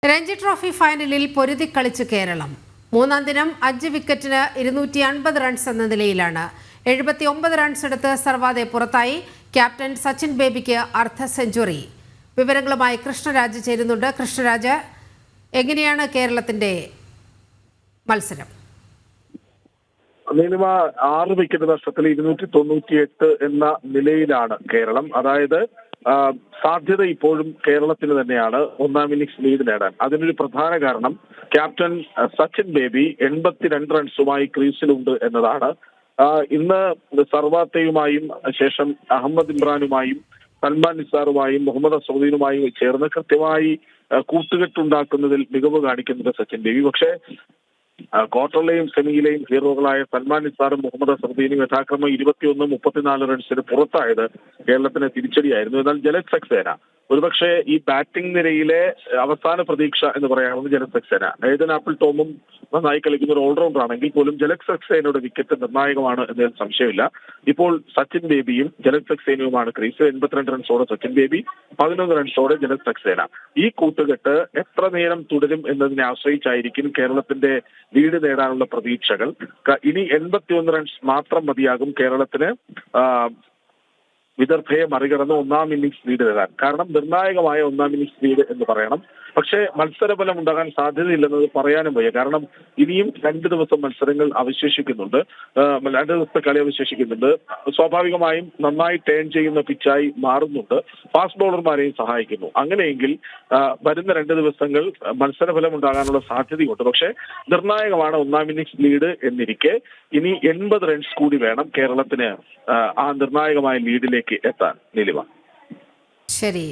Ranji trophy ഫൈനലിൽ പൊരുതിക്കളിച്ച് കേരളം. മൂന്നാം ദിനം 5 വിക്കറ്റിന് 250 റൺസ് എന്ന നിലയിലാണ്. 79 റൺസ് എടുത്ത് സർവാതെ പുറത്തായി. ക്യാപ്റ്റൻ സച്ചിൻ ബേബിക്ക് അർദ്ധ സെഞ്ചുറി. വിവരങ്ങളുമായി കൃഷ്ണരാജ് ചേരുന്നുണ്ട്. കൃഷ്ണരാജ്, എങ്ങനെയാണ് കേരളത്തിന്റെ മത്സരം? നീലിമ 6 വിക്കറ്റ് നഷ്ടത്തിൽ 298 എന്ന നിലയിലാണ് കേരളം. അതായത് സാധ്യത ഇപ്പോഴും കേരളത്തിന് തന്നെയാണ് ഒന്നാം ഇന്നിംഗ്സ് ലീഡ് നേടാൻ. അതിനൊരു പ്രധാന കാരണം ക്യാപ്റ്റൻ സച്ചിൻ ബേബി 82 റൺസുമായി ക്രീസിലുണ്ട് എന്നതാണ്. ഇന്ന് സർവാത്തയുമായും ശേഷം അഹമ്മദ് ഇമ്രാനുമായും സൽമാൻ നിസാറുമായും മുഹമ്മദ് അസറുദ്ദീനുമായും ചേർന്ന് കൃത്യമായി കൂട്ടുകെട്ടുണ്ടാക്കുന്നതിൽ മികവ് കാണിക്കുന്നത് സച്ചിൻ ബേബി. പക്ഷേ ക്വാർട്ടറിലെയും സെമിയിലെയും ഹീറോകളായ സൽമാൻ നിസാറും മുഹമ്മദ് അസറുദ്ദീനും യഥാക്രമം 21, 34 റൺസിന് പുറത്തായത് കേരളത്തിന് തിരിച്ചടിയായിരുന്നു. എന്നാൽ ജലജ് സക്സേന ഒരുപക്ഷെ ഈ ബാറ്റിംഗ് നിരയിലെ അവസാന പ്രതീക്ഷ എന്ന് പറയാവുന്നത് ജലജ് സക്സേന. ഏതൻ ആപ്പിൾ ടോമും നന്നായി കളിക്കുന്ന ഒരു ഓൾറൗണ്ടർ ആണെങ്കിൽ പോലും ജലജ് സക്സേനയുടെ വിക്കറ്റ് നിർണായകമാണ് എന്നതിൽ സംശയമില്ല. ഇപ്പോൾ സച്ചിൻ ബേബിയും ജലജ് സക്സേനയുമാണ് ക്രീസിൽ. 82 റൺസോടെ സച്ചിൻ ബേബി, 11 റൺസോടെ ജലജ് സക്സേന. ഈ കൂട്ടുകെട്ട് എത്ര നേരം തുടരും എന്നതിനെ ആശ്രയിച്ചായിരിക്കും കേരളത്തിന്റെ ലീഡ് നേടാനുള്ള പ്രതീക്ഷകൾ. ഇനി 81 റൺസ് മാത്രം മതിയാകും കേരളത്തിന് വിദർഭയെ മറികടന്ന് ഒന്നാം ഇന്നിംഗ്സ് ലീഡ് നേടാൻ. കാരണം നിർണായകമായ ഒന്നാം ഇന്നിംഗ്സ് ലീഡ് എന്ന് പറയണം. പക്ഷേ മത്സരഫലം ഉണ്ടാകാൻ സാധ്യതയില്ലെന്നത് പറയാനും വയ്യ. കാരണം ഇനിയും 2 ദിവസം മത്സരങ്ങൾ അവശേഷിക്കുന്നുണ്ട്, 2 ദിവസത്തെ കളി അവശേഷിക്കുന്നുണ്ട്. സ്വാഭാവികമായും നന്നായി ടേൺ ചെയ്യുന്ന പിച്ചായി മാറുന്നുണ്ട്, ഫാസ്റ്റ് ബോളർമാരെയും സഹായിക്കുന്നു. അങ്ങനെയെങ്കിൽ വരുന്ന 2 ദിവസങ്ങൾ മത്സരഫലം ഉണ്ടാകാനുള്ള സാധ്യതയുണ്ട്. പക്ഷേ നിർണായകമാണ് ഒന്നാം ഇന്നിംഗ്സ് ലീഡ് എന്നിരിക്കെ ഇനി 80 റൺസ് കൂടി വേണം കേരളത്തിന് ആ നിർണായകമായ ലീഡിലേക്ക് എത്താൻ. നീലിമ, ശരി.